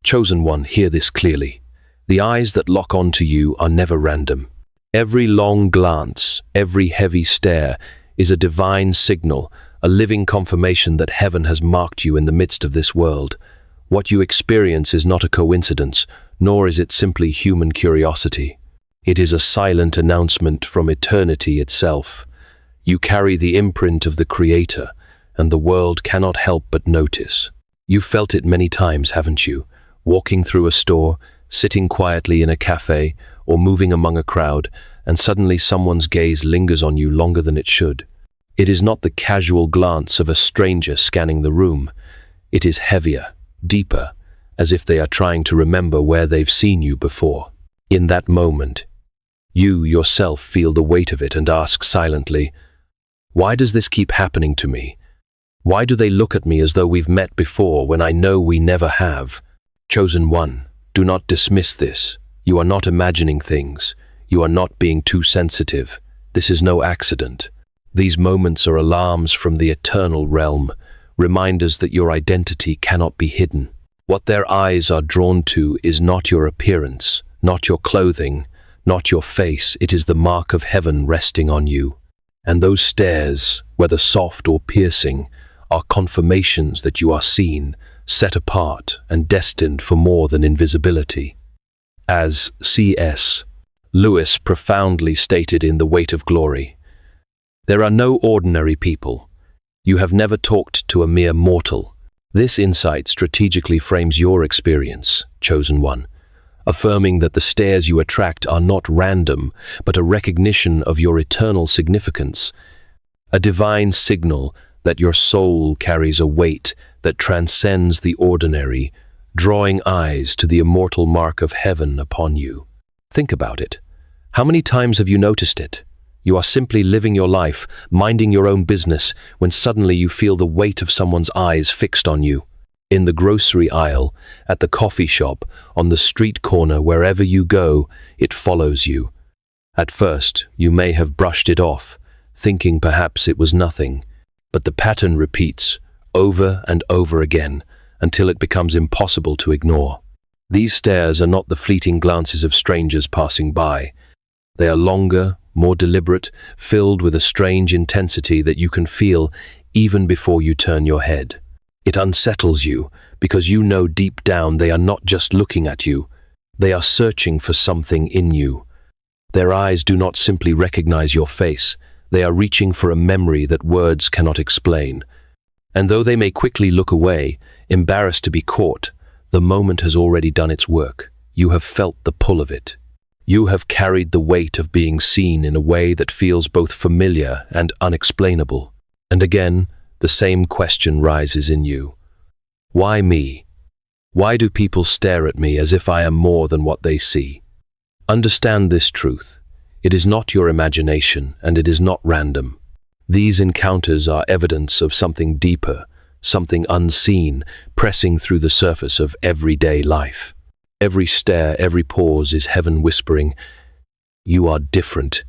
Chosen one, hear this clearly. The eyes that lock onto you are never random. Every long glance, every heavy stare is a divine signal, a living confirmation that heaven has marked you in the midst of this world. What you experience is not a coincidence, nor is it simply human curiosity. It is a silent announcement from eternity itself. You carry the imprint of the Creator, and the world cannot help but notice. You've felt it many times, haven't you? Walking through a store, sitting quietly in a cafe, or moving among a crowd, and suddenly someone's gaze lingers on you longer than it should. It is not the casual glance of a stranger scanning the room. It is heavier, deeper, as if they are trying to remember where they've seen you before. In that moment, you yourself feel the weight of it and ask silently, why does this keep happening to me? Why do they look at me as though we've met before when I know we never have? Chosen one, do not dismiss this. You are not imagining things. You are not being too sensitive. This is no accident. These moments are alarms from the eternal realm, reminders that your identity cannot be hidden. What their eyes are drawn to is not your appearance, not your clothing, not your face. It is the mark of heaven resting on you. And those stares, whether soft or piercing, are confirmations that you are seen, set apart, and destined for more than invisibility. As C.S. Lewis profoundly stated in The Weight of Glory, there are no ordinary people. You have never talked to a mere mortal. This insight strategically frames your experience, chosen one, affirming that the stares you attract are not random, but a recognition of your eternal significance, a divine signal that your soul carries a weight that transcends the ordinary, drawing eyes to the immortal mark of heaven upon you. Think about it. How many times have you noticed it? You are simply living your life, minding your own business, when suddenly you feel the weight of someone's eyes fixed on you. In the grocery aisle, at the coffee shop, on the street corner, wherever you go, it follows you. At first, you may have brushed it off, thinking perhaps it was nothing, but the pattern repeats over and over again until it becomes impossible to ignore. These stares are not the fleeting glances of strangers passing by. They are longer, more deliberate, filled with a strange intensity that you can feel even before you turn your head. It unsettles you because you know deep down they are not just looking at you, they are searching for something in you. Their eyes do not simply recognize your face, they are reaching for a memory that words cannot explain. And though they may quickly look away, embarrassed to be caught, the moment has already done its work. You have felt the pull of it. You have carried the weight of being seen in a way that feels both familiar and unexplainable. And again, the same question rises in you. Why me? Why do people stare at me as if I am more than what they see? Understand this truth. It is not your imagination, and it is not random. These encounters are evidence of something deeper, something unseen, pressing through the surface of everyday life. Every stare, every pause is heaven whispering, you are different.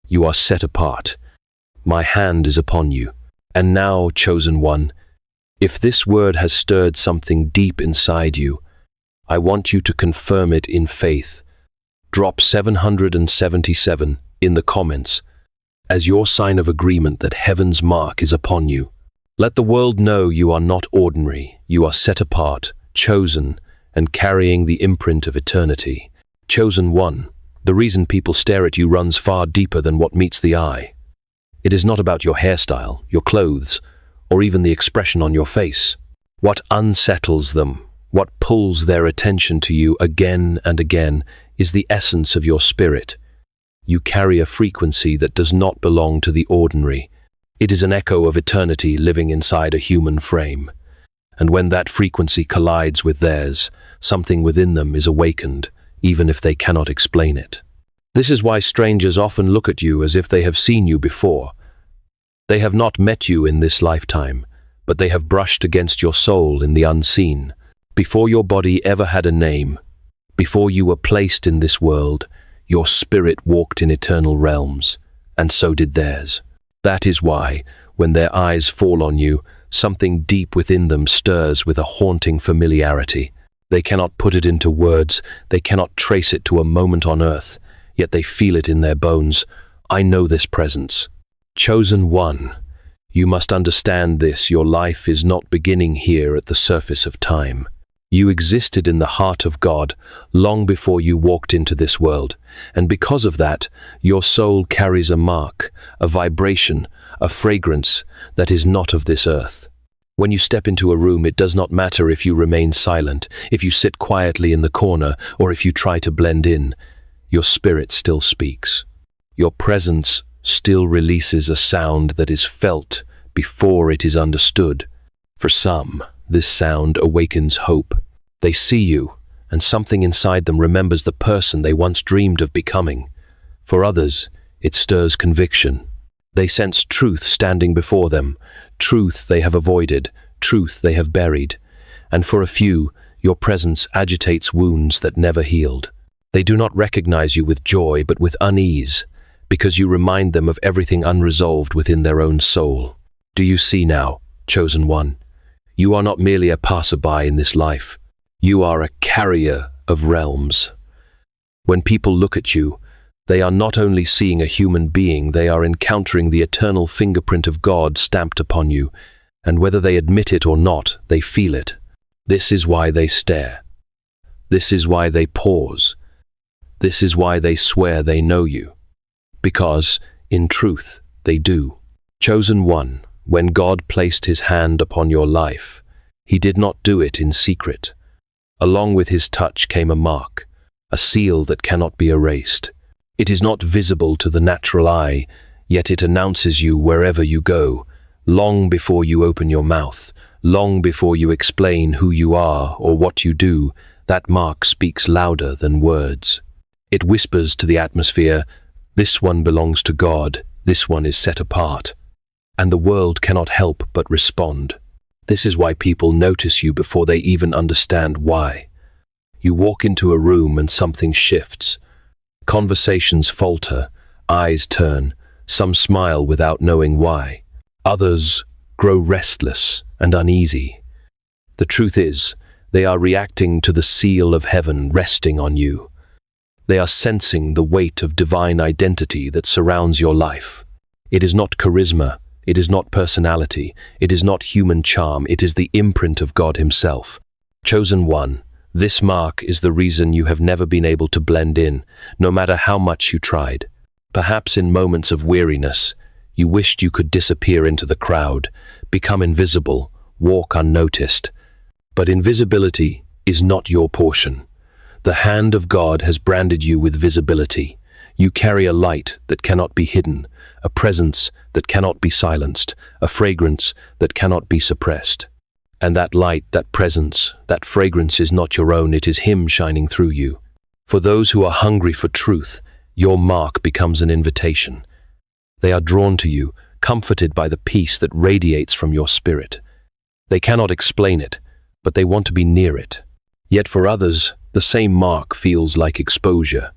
You are set apart. My hand is upon you. And now, chosen one, if this word has stirred something deep inside you, I want you to confirm it in faith. Drop 777 in the comments as your sign of agreement that heaven's mark is upon you. Let the world know you are not ordinary. You are set apart, chosen, and carrying the imprint of eternity. Chosen one, the reason people stare at you runs far deeper than what meets the eye. It is not about your hairstyle, your clothes, or even the expression on your face. What unsettles them, what pulls their attention to you again and again, is the essence of your spirit. You carry a frequency that does not belong to the ordinary. It is an echo of eternity living inside a human frame. And when that frequency collides with theirs, something within them is awakened, even if they cannot explain it. This is why strangers often look at you as if they have seen you before. They have not met you in this lifetime, but they have brushed against your soul in the unseen. Before your body ever had a name, before you were placed in this world, your spirit walked in eternal realms, and so did theirs. That is why, when their eyes fall on you, something deep within them stirs with a haunting familiarity. They cannot put it into words, they cannot trace it to a moment on earth, yet they feel it in their bones. I know this presence. Chosen one, you must understand this. Your life is not beginning here at the surface of time. You existed in the heart of God long before you walked into this world, and because of that, your soul carries a mark, a vibration, a fragrance that is not of this earth. When you step into a room, it does not matter if you remain silent, if you sit quietly in the corner, or if you try to blend in. Your spirit still speaks. Your presence still releases a sound that is felt before it is understood. For some, this sound awakens hope. They see you, and something inside them remembers the person they once dreamed of becoming. For others, it stirs conviction. They sense truth standing before them, truth they have avoided, truth they have buried. And for a few, your presence agitates wounds that never healed. They do not recognize you with joy, but with unease, because you remind them of everything unresolved within their own soul. Do you see now, chosen one? You are not merely a passerby in this life. You are a carrier of realms. When people look at you, they are not only seeing a human being, they are encountering the eternal fingerprint of God stamped upon you, and whether they admit it or not, they feel it. This is why they stare. This is why they pause. This is why they swear they know you. Because, in truth, they do. Chosen one, when God placed his hand upon your life, he did not do it in secret. Along with his touch came a mark, a seal that cannot be erased. It is not visible to the natural eye, yet it announces you wherever you go, long before you open your mouth, long before you explain who you are or what you do. That mark speaks louder than words. It whispers to the atmosphere, this one belongs to God, this one is set apart. And the world cannot help but respond. This is why people notice you before they even understand why. You walk into a room and something shifts. Conversations falter, eyes turn, some smile without knowing why. Others grow restless and uneasy. The truth is, they are reacting to the seal of heaven resting on you. They are sensing the weight of divine identity that surrounds your life. It is not charisma, it is not personality, it is not human charm, it is the imprint of God himself. Chosen one, this mark is the reason you have never been able to blend in, no matter how much you tried. Perhaps in moments of weariness, you wished you could disappear into the crowd, become invisible, walk unnoticed. But invisibility is not your portion. The hand of God has branded you with visibility. You carry a light that cannot be hidden, a presence that cannot be silenced, a fragrance that cannot be suppressed. And that light, that presence, that fragrance is not your own, it is Him shining through you. For those who are hungry for truth, your mark becomes an invitation. They are drawn to you, comforted by the peace that radiates from your spirit. They cannot explain it, but they want to be near it. Yet for others, the same mark feels like exposure.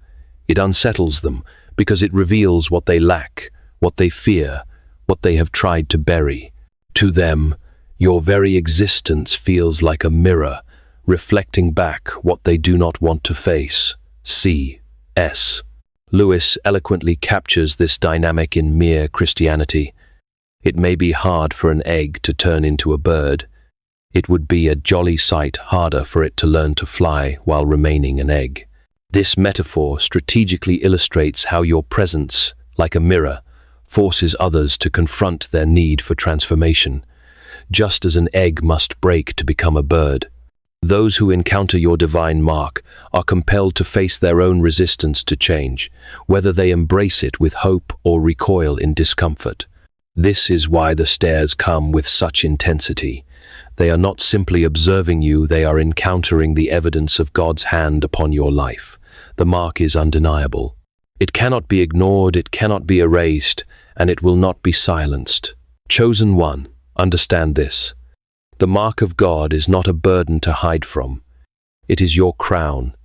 It unsettles them because it reveals what they lack, what they fear, what they have tried to bury. To them, your very existence feels like a mirror, reflecting back what they do not want to face. C.S. Lewis eloquently captures this dynamic in Mere Christianity. It may be hard for an egg to turn into a bird. It would be a jolly sight harder for it to learn to fly while remaining an egg. This metaphor strategically illustrates how your presence, like a mirror, forces others to confront their need for transformation. Just as an egg must break to become a bird, those who encounter your divine mark are compelled to face their own resistance to change, whether they embrace it with hope or recoil in discomfort. This is why the stares come with such intensity. They are not simply observing you, they are encountering the evidence of God's hand upon your life. The mark is undeniable. It cannot be ignored, it cannot be erased, and it will not be silenced. Chosen one, understand this. The mark of God is not a burden to hide from. It is your crown.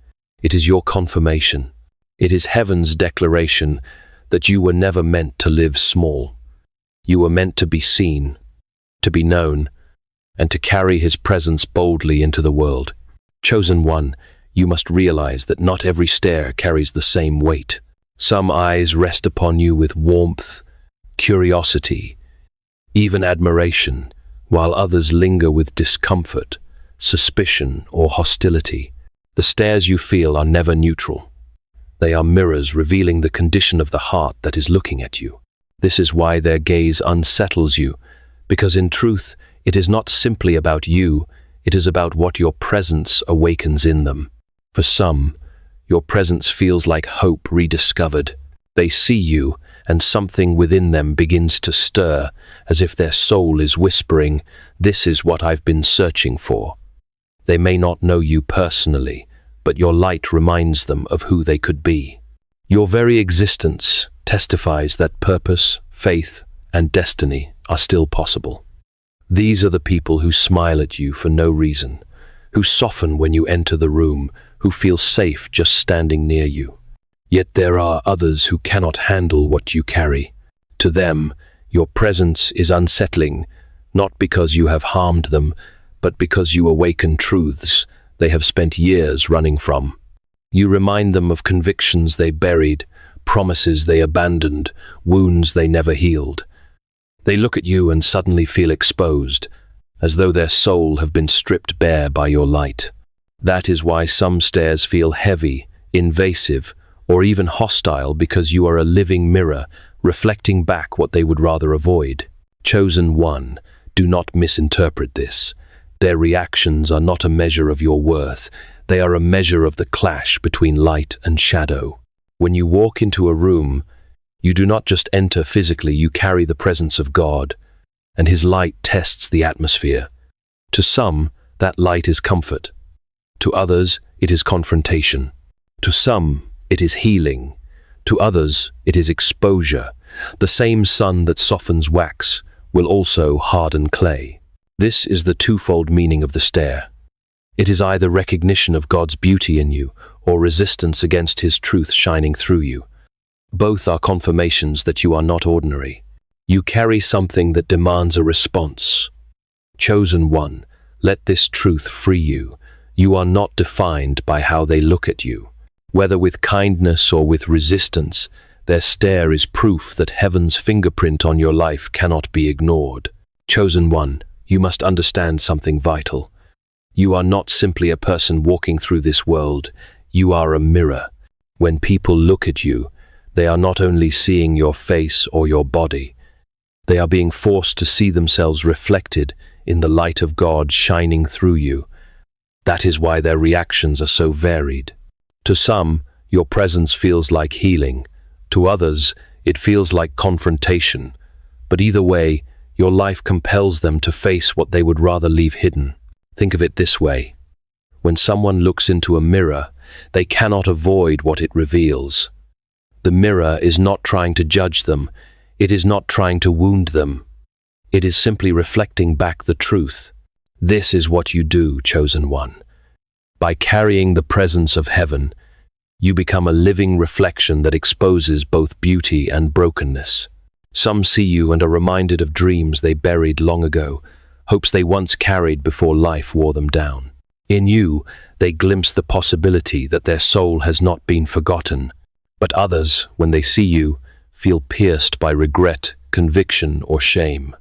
It is your confirmation. It is heaven's declaration that you were never meant to live small. You were meant to be seen, to be known, and to carry His presence boldly into the world. Chosen one, you must realize that not every stare carries the same weight. Some eyes rest upon you with warmth, curiosity, even admiration, while others linger with discomfort, suspicion, or hostility. The stares you feel are never neutral. They are mirrors revealing the condition of the heart that is looking at you. This is why their gaze unsettles you, because in truth, it is not simply about you, it is about what your presence awakens in them. For some, your presence feels like hope rediscovered. They see you, and something within them begins to stir, as if their soul is whispering, "This is what I've been searching for." They may not know you personally, but your light reminds them of who they could be. Your very existence testifies that purpose, faith, and destiny are still possible. These are the people who smile at you for no reason, who soften when you enter the room, who feel safe just standing near you. Yet there are others who cannot handle what you carry. To them, your presence is unsettling, not because you have harmed them, but because you awaken truths they have spent years running from. You remind them of convictions they buried, promises they abandoned, wounds they never healed. They look at you and suddenly feel exposed, as though their soul have been stripped bare by your light. That is why some stares feel heavy, invasive, or even hostile, because you are a living mirror, reflecting back what they would rather avoid. Chosen one, do not misinterpret this. Their reactions are not a measure of your worth. They are a measure of the clash between light and shadow. When you walk into a room, you do not just enter physically, you carry the presence of God, and His light tests the atmosphere. To some, that light is comfort. To others, it is confrontation. To some, it is healing. To others, it is exposure. The same sun that softens wax will also harden clay. This is the twofold meaning of the stare. It is either recognition of God's beauty in you, or resistance against His truth shining through you. Both are confirmations that you are not ordinary. You carry something that demands a response. Chosen one, let this truth free you. You are not defined by how they look at you. Whether with kindness or with resistance, their stare is proof that heaven's fingerprint on your life cannot be ignored. Chosen one, you must understand something vital. You are not simply a person walking through this world. You are a mirror. When people look at you, they are not only seeing your face or your body, they are being forced to see themselves reflected in the light of God shining through you. That is why their reactions are so varied. To some, your presence feels like healing. To others, it feels like confrontation. But either way, your life compels them to face what they would rather leave hidden. Think of it this way. When someone looks into a mirror, they cannot avoid what it reveals. The mirror is not trying to judge them. It is not trying to wound them. It is simply reflecting back the truth. This is what you do, chosen one. By carrying the presence of heaven, you become a living reflection that exposes both beauty and brokenness. Some see you and are reminded of dreams they buried long ago, hopes they once carried before life wore them down. In you, they glimpse the possibility that their soul has not been forgotten. But others, when they see you, feel pierced by regret, conviction, or shame.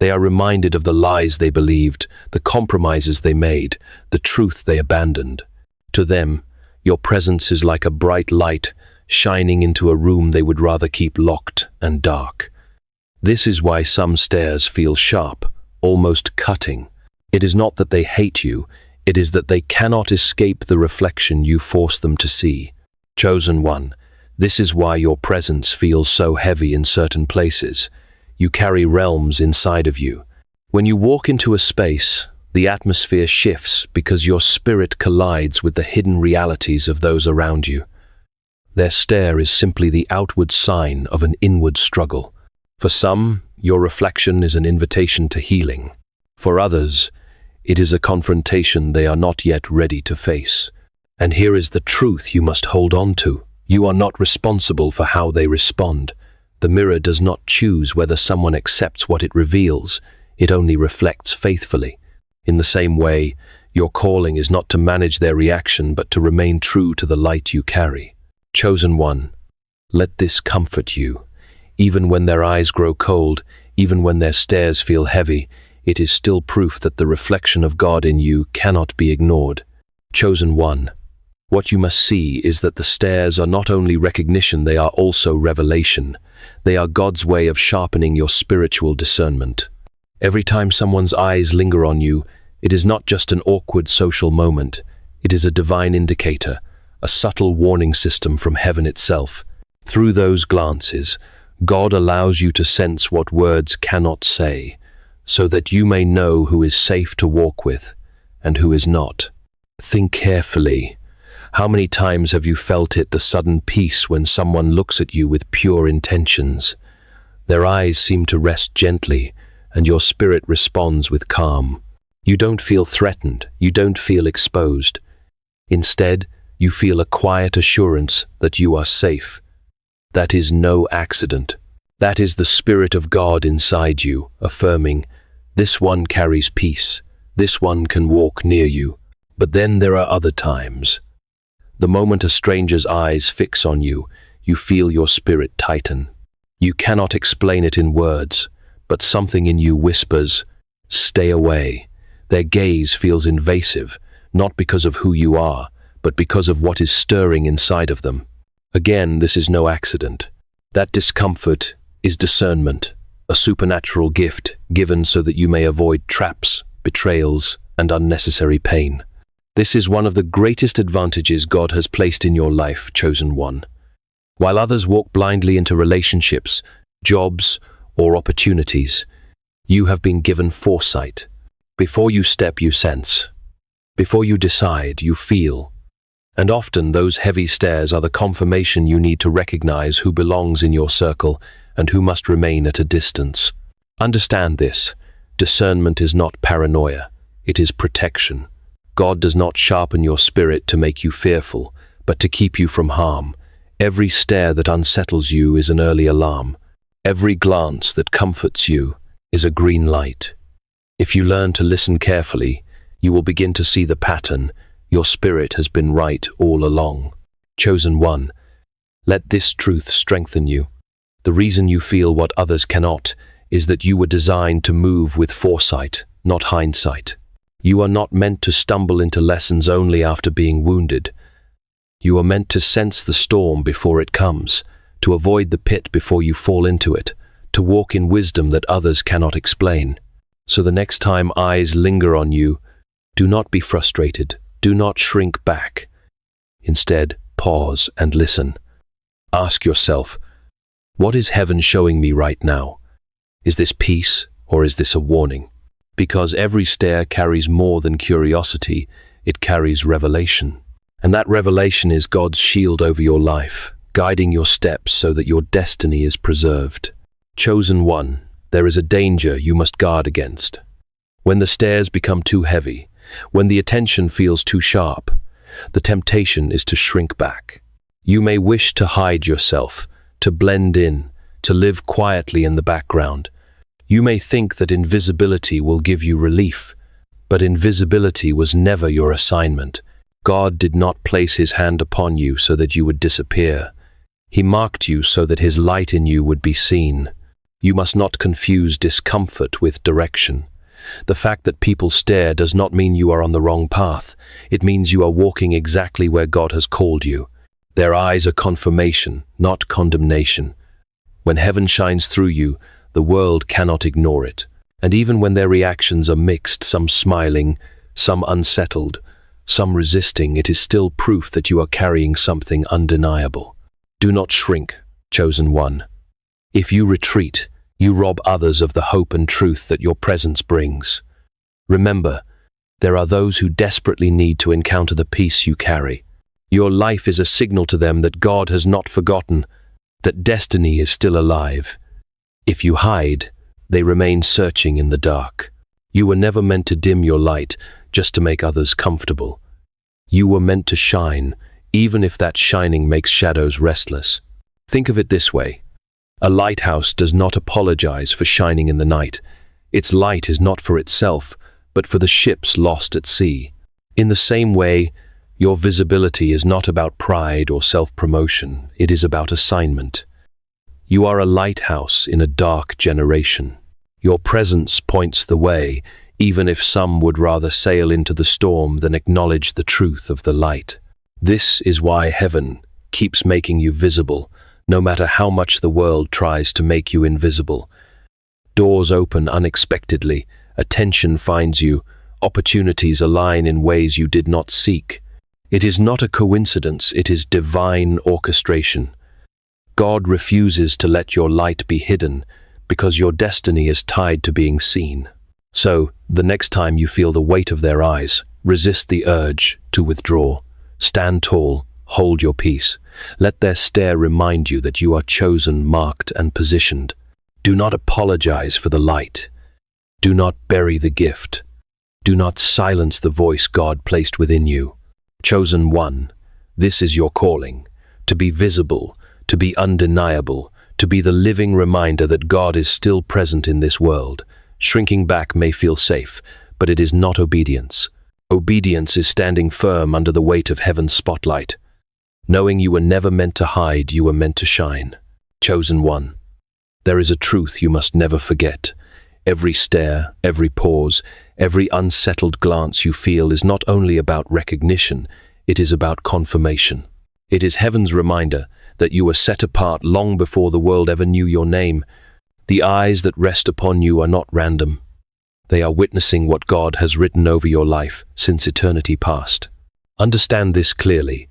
They are reminded of the lies they believed, the compromises they made, the truth they abandoned. To them, your presence is like a bright light shining into a room they would rather keep locked and dark. This is why some stares feel sharp, almost cutting. It is not that they hate you, it is that they cannot escape the reflection you force them to see. Chosen one, this is why your presence feels so heavy in certain places. You carry realms inside of you. When you walk into a space, the atmosphere shifts because your spirit collides with the hidden realities of those around you. Their stare is simply the outward sign of an inward struggle. For some, your reflection is an invitation to healing. For others, it is a confrontation they are not yet ready to face. And here is the truth you must hold on to. You are not responsible for how they respond. The mirror does not choose whether someone accepts what it reveals. It only reflects faithfully. In the same way, Your calling is not to manage their reaction, but to remain true to the light you carry. Chosen one, let this comfort you. Even when their eyes grow cold, even when their stares feel heavy, it is still proof that the reflection of God in you cannot be ignored. Chosen one, what you must see is that the stares are not only recognition, they are also revelation. They are God's way of sharpening your spiritual discernment. Every time someone's eyes linger on you, it is not just an awkward social moment. It is a divine indicator, a subtle warning system from heaven itself. Through those glances, God allows you to sense what words cannot say, so that you may know who is safe to walk with and who is not. Think carefully. How many times have you felt it, the sudden peace when someone looks at you with pure intentions? Their eyes seem to rest gently, and your spirit responds with calm. You don't feel threatened, you don't feel exposed. Instead, you feel a quiet assurance that you are safe. That is no accident. That is the Spirit of God inside you, affirming, this one carries peace, this one can walk near you. But then there are other times. The moment a stranger's eyes fix on you, you feel your spirit tighten. You cannot explain it in words, but something in you whispers, stay away. Their gaze feels invasive, not because of who you are, but because of what is stirring inside of them. Again, this is no accident. That discomfort is discernment, a supernatural gift given so that you may avoid traps, betrayals, and unnecessary pain. This is one of the greatest advantages God has placed in your life, chosen one. While others walk blindly into relationships, jobs, or opportunities, you have been given foresight. Before you step, you sense. Before you decide, you feel. And often those heavy stares are the confirmation you need to recognize who belongs in your circle and who must remain at a distance. Understand this. Discernment is not paranoia. It is protection. God does not sharpen your spirit to make you fearful, but to keep you from harm. Every stare that unsettles you is an early alarm. Every glance that comforts you is a green light. If you learn to listen carefully, you will begin to see the pattern. Your spirit has been right all along. Chosen one, let this truth strengthen you. The reason you feel what others cannot is that you were designed to move with foresight, not hindsight. You are not meant to stumble into lessons only after being wounded. You are meant to sense the storm before it comes, to avoid the pit before you fall into it, to walk in wisdom that others cannot explain. So the next time eyes linger on you, do not be frustrated, do not shrink back. Instead, pause and listen. Ask yourself, what is heaven showing me right now? Is this peace or is this a warning? Because every stare carries more than curiosity, it carries revelation. And that revelation is God's shield over your life, guiding your steps so that your destiny is preserved. Chosen one, there is a danger you must guard against. When the stares become too heavy, when the attention feels too sharp, the temptation is to shrink back. You may wish to hide yourself, to blend in, to live quietly in the background. You may think that invisibility will give you relief, but invisibility was never your assignment. God did not place his hand upon you so that you would disappear. He marked you so that his light in you would be seen. You must not confuse discomfort with direction. The fact that people stare does not mean you are on the wrong path. It means you are walking exactly where God has called you. Their eyes are confirmation, not condemnation. When heaven shines through you, the world cannot ignore it. And even when their reactions are mixed, some smiling, some unsettled, some resisting, it is still proof that you are carrying something undeniable. Do not shrink, chosen one. If you retreat, you rob others of the hope and truth that your presence brings. Remember, there are those who desperately need to encounter the peace you carry. Your life is a signal to them that God has not forgotten, that destiny is still alive. If you hide, they remain searching in the dark. You were never meant to dim your light just to make others comfortable. You were meant to shine, even if that shining makes shadows restless. Think of it this way. A lighthouse does not apologize for shining in the night. Its light is not for itself, but for the ships lost at sea. In the same way, your visibility is not about pride or self-promotion, it is about assignment. You are a lighthouse in a dark generation. Your presence points the way, even if some would rather sail into the storm than acknowledge the truth of the light. This is why heaven keeps making you visible, no matter how much the world tries to make you invisible. Doors open unexpectedly, attention finds you, opportunities align in ways you did not seek. It is not a coincidence, it is divine orchestration. God refuses to let your light be hidden because your destiny is tied to being seen. So, the next time you feel the weight of their eyes, resist the urge to withdraw. Stand tall, hold your peace. Let their stare remind you that you are chosen, marked, and positioned. Do not apologize for the light. Do not bury the gift. Do not silence the voice God placed within you. Chosen one, this is your calling, to be visible, to be undeniable, to be the living reminder that God is still present in this world. Shrinking back may feel safe, but it is not obedience. Obedience is standing firm under the weight of heaven's spotlight. Knowing you were never meant to hide, you were meant to shine. Chosen one. There is a truth you must never forget. Every stare, every pause, every unsettled glance you feel is not only about recognition, it is about confirmation. It is heaven's reminder that you were set apart long before the world ever knew your name. The eyes that rest upon you are not random. They are witnessing what God has written over your life since eternity past. Understand this clearly.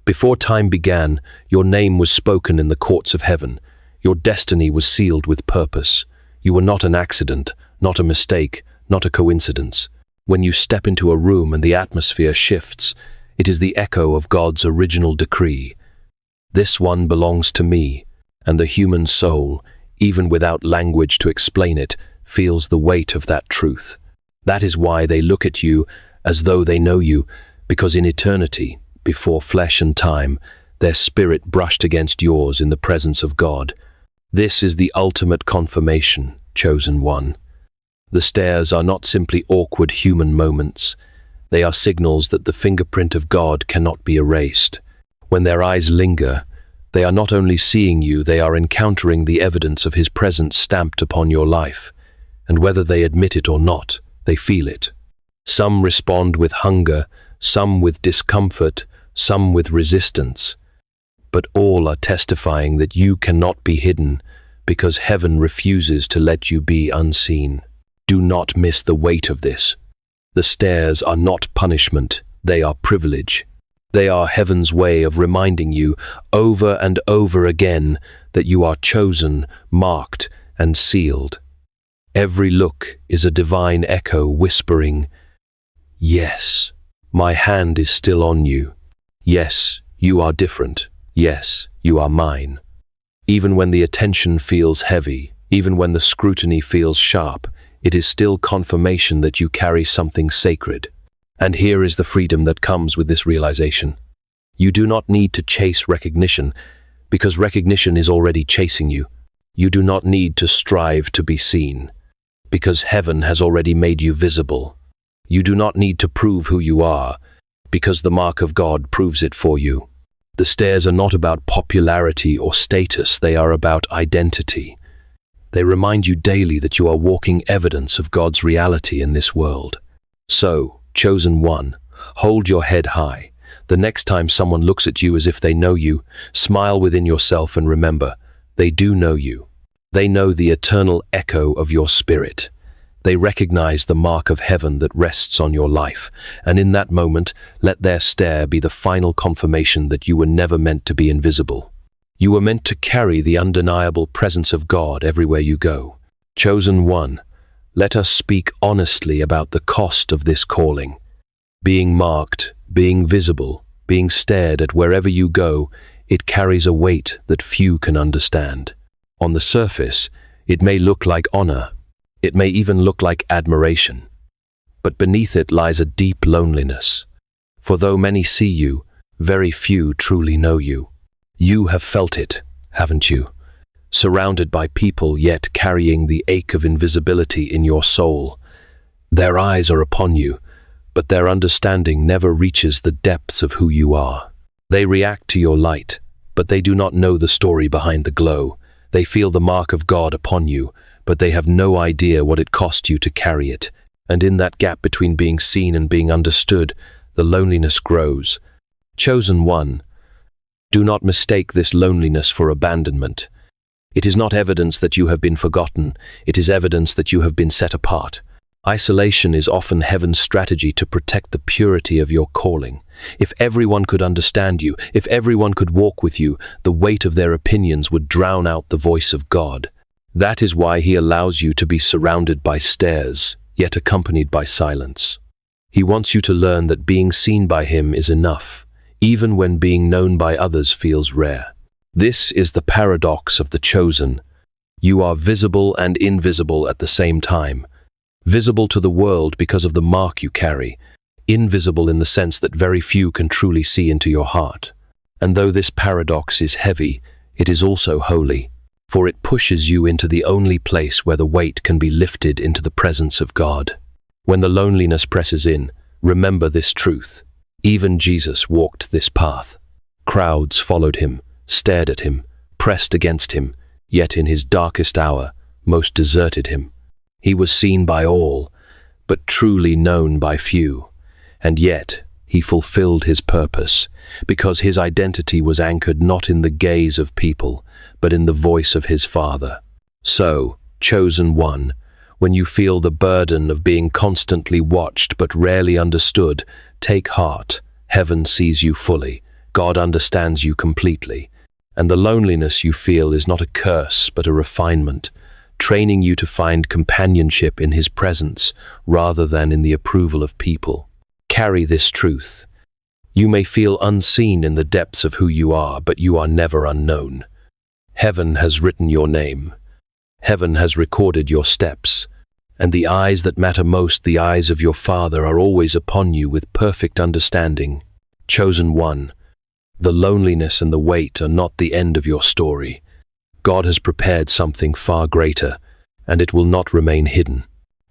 Before time began, your name was spoken in the courts of heaven. Your destiny was sealed with purpose. You were not an accident, not a mistake, not a coincidence. When you step into a room and the atmosphere shifts, it is the echo of God's original decree. This one belongs to me, and the human soul, even without language to explain it, feels the weight of that truth. That is why they look at you as though they know you, because in eternity, before flesh and time, their spirit brushed against yours in the presence of God. This is the ultimate confirmation, chosen one. The stares are not simply awkward human moments. They are signals that the fingerprint of God cannot be erased. When their eyes linger, they are not only seeing you, they are encountering the evidence of His presence stamped upon your life. And whether they admit it or not, they feel it. Some respond with hunger, some with discomfort, some with resistance. But all are testifying that you cannot be hidden because heaven refuses to let you be unseen. Do not miss the weight of this. The stares are not punishment, they are privilege. They are heaven's way of reminding you over and over again that you are chosen, marked, and sealed. Every look is a divine echo whispering, "Yes, my hand is still on you. Yes, you are different. Yes, you are mine." Even when the attention feels heavy, even when the scrutiny feels sharp, it is still confirmation that you carry something sacred. And here is the freedom that comes with this realization. You do not need to chase recognition, because recognition is already chasing you. You do not need to strive to be seen, because heaven has already made you visible. You do not need to prove who you are, because the mark of God proves it for you. The stares are not about popularity or status, they are about identity. They remind you daily that you are walking evidence of God's reality in this world. So, chosen one, hold your head high. The next time someone looks at you as if they know you, smile within yourself and remember, they do know you. They know the eternal echo of your spirit. They recognize the mark of heaven that rests on your life, and in that moment, let their stare be the final confirmation that you were never meant to be invisible. You were meant to carry the undeniable presence of God everywhere you go. Chosen one, let us speak honestly about the cost of this calling. Being marked, being visible, being stared at wherever you go, it carries a weight that few can understand. On the surface, it may look like honor. It may even look like admiration. But beneath it lies a deep loneliness. For though many see you, very few truly know you. You have felt it, haven't you? Surrounded by people yet carrying the ache of invisibility in your soul. Their eyes are upon you, but their understanding never reaches the depths of who you are. They react to your light, but they do not know the story behind the glow. They feel the mark of God upon you, but they have no idea what it cost you to carry it. And in that gap between being seen and being understood, the loneliness grows. Chosen one, do not mistake this loneliness for abandonment. It is not evidence that you have been forgotten, it is evidence that you have been set apart. Isolation is often heaven's strategy to protect the purity of your calling. If everyone could understand you, if everyone could walk with you, the weight of their opinions would drown out the voice of God. That is why He allows you to be surrounded by stares, yet accompanied by silence. He wants you to learn that being seen by Him is enough, even when being known by others feels rare. This is the paradox of the chosen. You are visible and invisible at the same time. Visible to the world because of the mark you carry, invisible in the sense that very few can truly see into your heart. And though this paradox is heavy, it is also holy, for it pushes you into the only place where the weight can be lifted into the presence of God. When the loneliness presses in, remember this truth. Even Jesus walked this path. Crowds followed Him, stared at Him, pressed against Him, yet in His darkest hour, most deserted Him. He was seen by all, but truly known by few. And yet, He fulfilled His purpose, because His identity was anchored not in the gaze of people, but in the voice of His Father. So, chosen one, when you feel the burden of being constantly watched but rarely understood, take heart. Heaven sees you fully. God understands you completely. And the loneliness you feel is not a curse, but a refinement, training you to find companionship in His presence rather than in the approval of people. Carry this truth. You may feel unseen in the depths of who you are, but you are never unknown. Heaven has written your name. Heaven has recorded your steps. And the eyes that matter most, the eyes of your Father, are always upon you with perfect understanding. Chosen one, the loneliness and the weight are not the end of your story. God has prepared something far greater, and it will not remain hidden.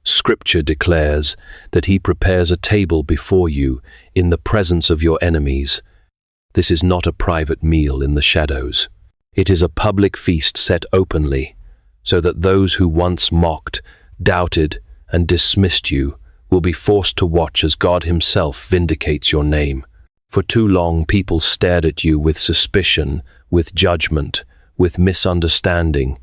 Scripture declares that He prepares a table before you in the presence of your enemies. This is not a private meal in the shadows. It is a public feast set openly, so that those who once mocked, doubted, and dismissed you will be forced to watch as God Himself vindicates your name. For too long, people stared at you with suspicion, with judgment, with misunderstanding.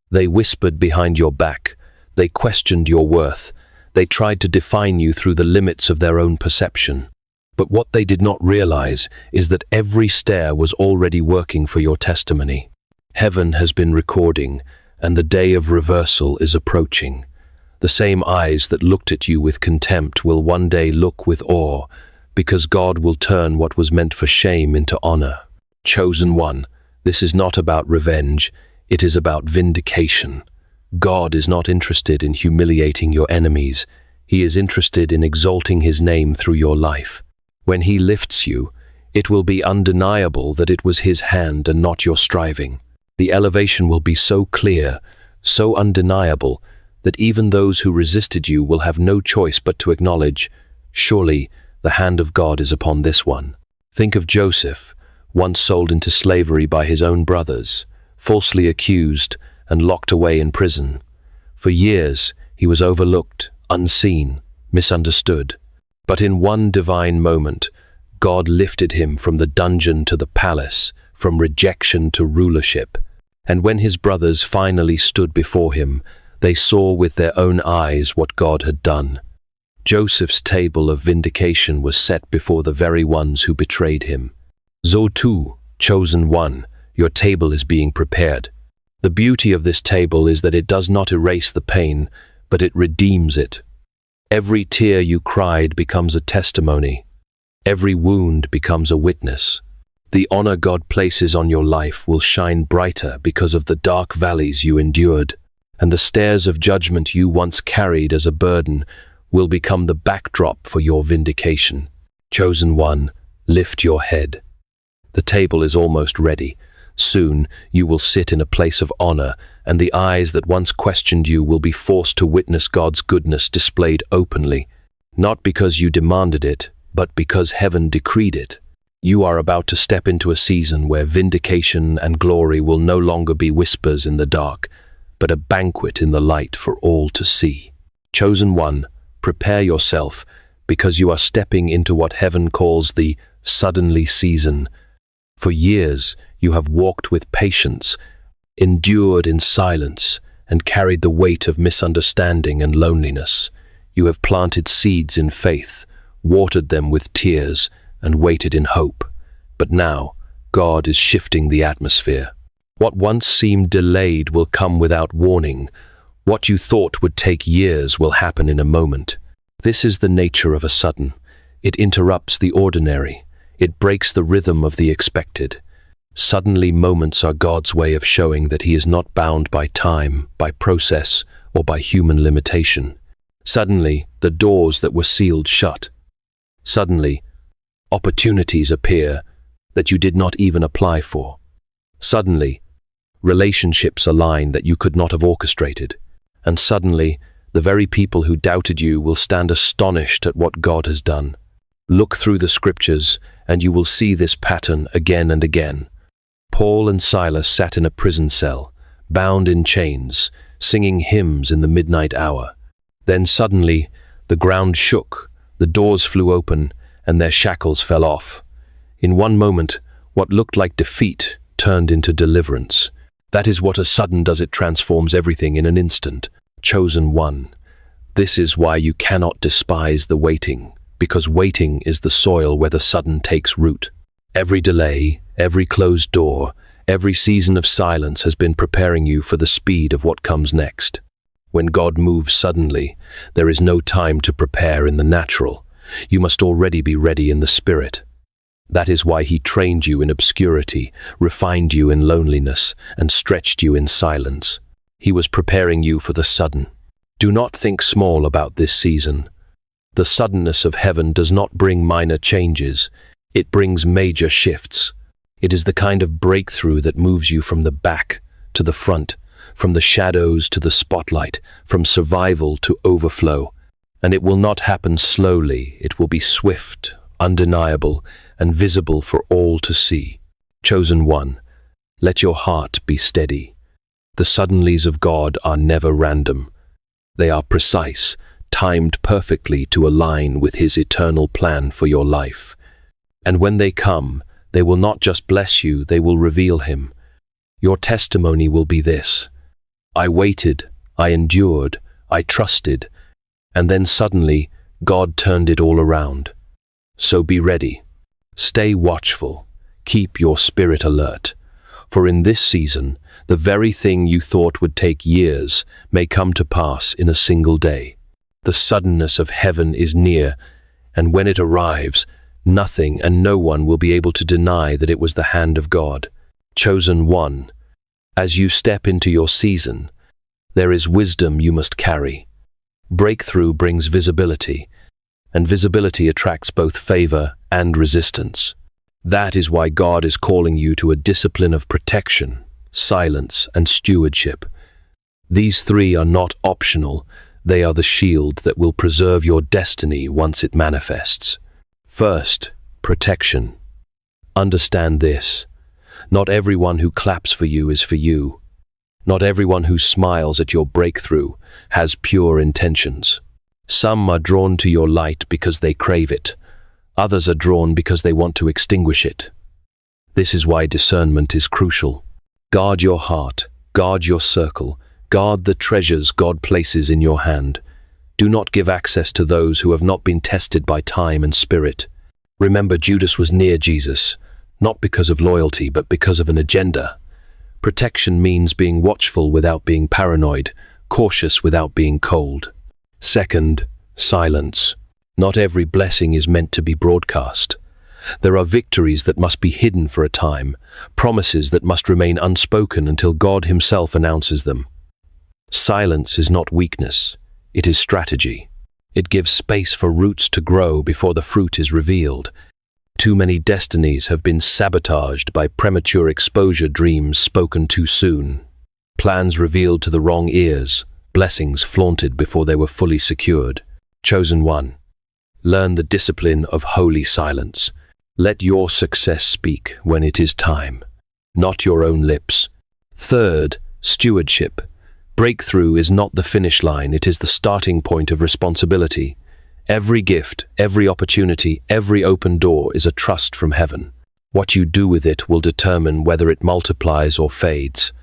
They whispered behind your back. They questioned your worth. They tried to define you through the limits of their own perception. But what they did not realize is that every stare was already working for your testimony. Heaven has been recording, and the day of reversal is approaching. The same eyes that looked at you with contempt will one day look with awe, because God will turn what was meant for shame into honor. Chosen one, this is not about revenge, it is about vindication. God is not interested in humiliating your enemies. He is interested in exalting His name through your life. When He lifts you, it will be undeniable that it was His hand and not your striving. The elevation will be so clear, so undeniable, that even those who resisted you will have no choice but to acknowledge, surely the hand of God is upon this one. Think of Joseph, once sold into slavery by his own brothers, falsely accused and locked away in prison. For years, he was overlooked, unseen, misunderstood. But in one divine moment, God lifted him from the dungeon to the palace, from rejection to rulership. And when his brothers finally stood before him, they saw with their own eyes what God had done. Joseph's table of vindication was set before the very ones who betrayed him. So too, chosen one, your table is being prepared. The beauty of this table is that it does not erase the pain, but it redeems it. Every tear you cried becomes a testimony. Every wound becomes a witness. The honor God places on your life will shine brighter because of the dark valleys you endured, and the stares of judgment you once carried as a burden will become the backdrop for your vindication. Chosen one, lift your head. The table is almost ready. Soon you will sit in a place of honor, and the eyes that once questioned you will be forced to witness God's goodness displayed openly. Not because you demanded it, but because heaven decreed it. You are about to step into a season where vindication and glory will no longer be whispers in the dark, but a banquet in the light for all to see. Chosen one, prepare yourself, because you are stepping into what heaven calls the suddenly season. For years, you have walked with patience, endured in silence, and carried the weight of misunderstanding and loneliness. You have planted seeds in faith, watered them with tears, and waited in hope. But now, God is shifting the atmosphere. What once seemed delayed will come without warning. What you thought would take years will happen in a moment. This is the nature of a sudden. It interrupts the ordinary. It breaks the rhythm of the expected. Suddenly, moments are God's way of showing that He is not bound by time, by process, or by human limitation. Suddenly, the doors that were sealed shut. Suddenly, opportunities appear that you did not even apply for. Suddenly, relationships align that you could not have orchestrated. And suddenly, the very people who doubted you will stand astonished at what God has done. Look through the scriptures, and you will see this pattern again and again. Paul and Silas sat in a prison cell, bound in chains, singing hymns in the midnight hour. Then suddenly, the ground shook, the doors flew open, and their shackles fell off. In one moment, what looked like defeat turned into deliverance. That is what a sudden does. It transforms everything in an instant. Chosen one. This is why you cannot despise the waiting, because waiting is the soil where the sudden takes root. Every delay, every closed door, every season of silence has been preparing you for the speed of what comes next. When God moves suddenly, there is no time to prepare in the natural. You must already be ready in the spirit. That is why He trained you in obscurity, refined you in loneliness, and stretched you in silence. He was preparing you for the sudden. Do not think small about this season. The suddenness of heaven does not bring minor changes. It brings major shifts. It is the kind of breakthrough that moves you from the back to the front, from the shadows to the spotlight, from survival to overflow. And it will not happen slowly. It will be swift, undeniable, and visible for all to see. Chosen one, let your heart be steady. The suddenlies of God are never random. They are precise, timed perfectly to align with His eternal plan for your life. And when they come, they will not just bless you, they will reveal Him. Your testimony will be this: I waited, I endured, I trusted, and then suddenly God turned it all around. So be ready. Stay watchful. Keep your spirit alert. For in this season, the very thing you thought would take years may come to pass in a single day. The suddenness of heaven is near, and when it arrives, nothing and no one will be able to deny that it was the hand of God. Chosen one, as you step into your season, there is wisdom you must carry. Breakthrough brings visibility, and visibility attracts both favor and resistance. That is why God is calling you to a discipline of protection, silence, and stewardship. These three are not optional. They are the shield that will preserve your destiny once it manifests. First, protection. Understand this. Not everyone who claps for you is for you. Not everyone who smiles at your breakthrough has pure intentions. Some are drawn to your light because they crave it. Others are drawn because they want to extinguish it. This is why discernment is crucial. Guard your heart, guard your circle, guard the treasures God places in your hand. Do not give access to those who have not been tested by time and spirit. Remember, Judas was near Jesus, not because of loyalty, but because of an agenda. Protection means being watchful without being paranoid, cautious without being cold. Second, silence. Not every blessing is meant to be broadcast. There are victories that must be hidden for a time, promises that must remain unspoken until God Himself announces them. Silence is not weakness, it is strategy. It gives space for roots to grow before the fruit is revealed. Too many destinies have been sabotaged by premature exposure, dreams spoken too soon, plans revealed to the wrong ears, blessings flaunted before they were fully secured. Chosen one, Learn the discipline of holy silence. Let your success speak when it is time, not your own lips. Third, stewardship. Breakthrough is not the finish line, it is the starting point of responsibility. Every gift, every opportunity, every open door is a trust from heaven. What you do with it will determine whether it multiplies or fades.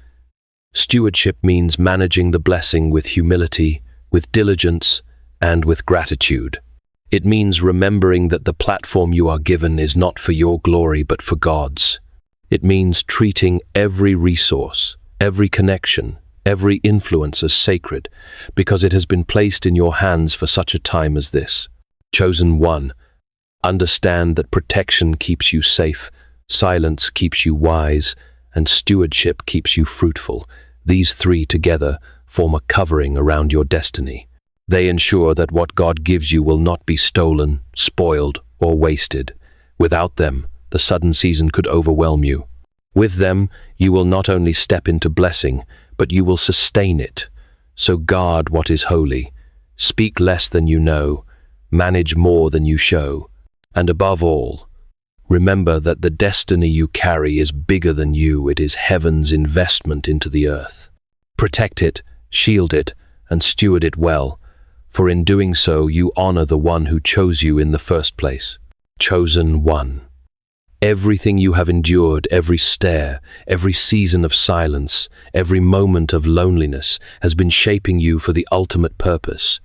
Stewardship means managing the blessing with humility, with diligence, and with gratitude. It means remembering that the platform you are given is not for your glory but for God's. It means treating every resource, every connection, every influence as sacred, because it has been placed in your hands for such a time as this. Chosen one, understand that protection keeps you safe, silence keeps you wise, and stewardship keeps you fruitful. These three together form a covering around your destiny. They ensure that what God gives you will not be stolen, spoiled, or wasted. Without them, the sudden season could overwhelm you. With them, you will not only step into blessing, but you will sustain it. So guard what is holy. Speak less than you know. Manage more than you show. And above all, remember that the destiny you carry is bigger than you. It is heaven's investment into the earth. Protect it, shield it, and steward it well, for in doing so you honor the one who chose you in the first place. Chosen one. Everything you have endured, every stare, every season of silence, every moment of loneliness has been shaping you for the ultimate purpose,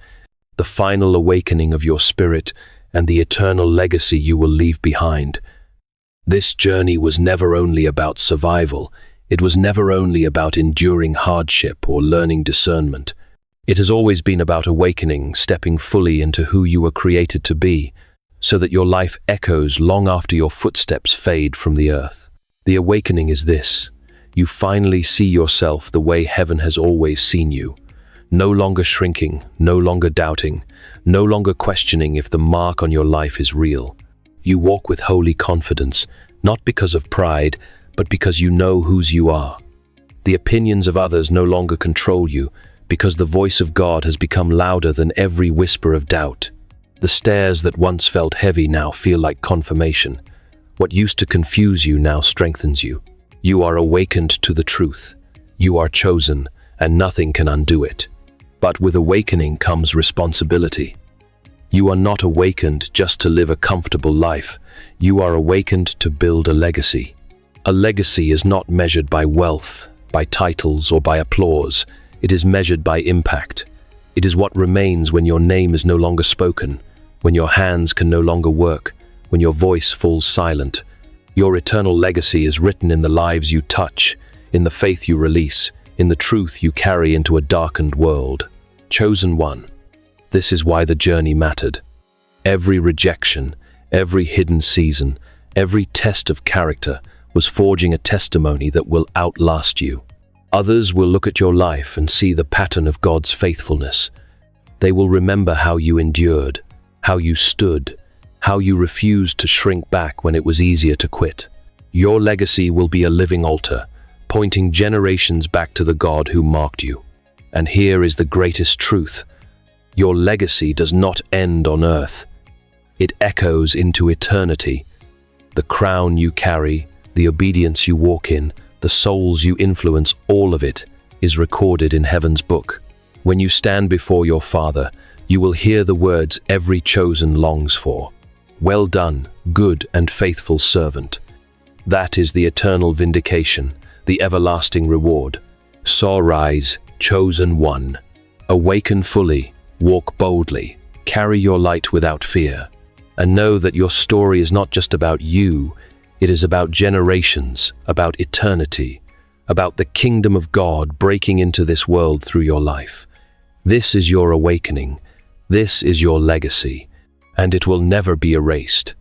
the final awakening of your spirit and the eternal legacy you will leave behind. This journey was never only about survival, it was never only about enduring hardship or learning discernment. It has always been about awakening, stepping fully into who you were created to be, so that your life echoes long after your footsteps fade from the earth. The awakening is this: you finally see yourself the way heaven has always seen you. No longer shrinking, no longer doubting, no longer questioning if the mark on your life is real. You walk with holy confidence, not because of pride, but because you know whose you are. The opinions of others no longer control you, because the voice of God has become louder than every whisper of doubt. The stairs that once felt heavy now feel like confirmation. What used to confuse you now strengthens you. You are awakened to the truth. You are chosen, and nothing can undo it. But with awakening comes responsibility. You are not awakened just to live a comfortable life. You are awakened to build a legacy. A legacy is not measured by wealth, by titles, or by applause. It is measured by impact. It is what remains when your name is no longer spoken, when your hands can no longer work, when your voice falls silent. Your eternal legacy is written in the lives you touch, in the faith you release, in the truth you carry into a darkened world. Chosen one. This is why the journey mattered. Every rejection, every hidden season, every test of character was forging a testimony that will outlast you. Others will look at your life and see the pattern of God's faithfulness. They will remember how you endured, how you stood, how you refused to shrink back when it was easier to quit. Your legacy will be a living altar, pointing generations back to the God who marked you. And here is the greatest truth. Your legacy does not end on earth. It echoes into eternity. The crown you carry, the obedience you walk in, the souls you influence, all of it is recorded in heaven's book. When you stand before your Father, you will hear the words every chosen longs for. Well done, good and faithful servant. That is the eternal vindication, the everlasting reward. So rise, chosen one. Awaken fully, walk boldly, carry your light without fear. And know that your story is not just about you, it is about generations, about eternity, about the kingdom of God breaking into this world through your life. This is your awakening. This is your legacy, and it will never be erased.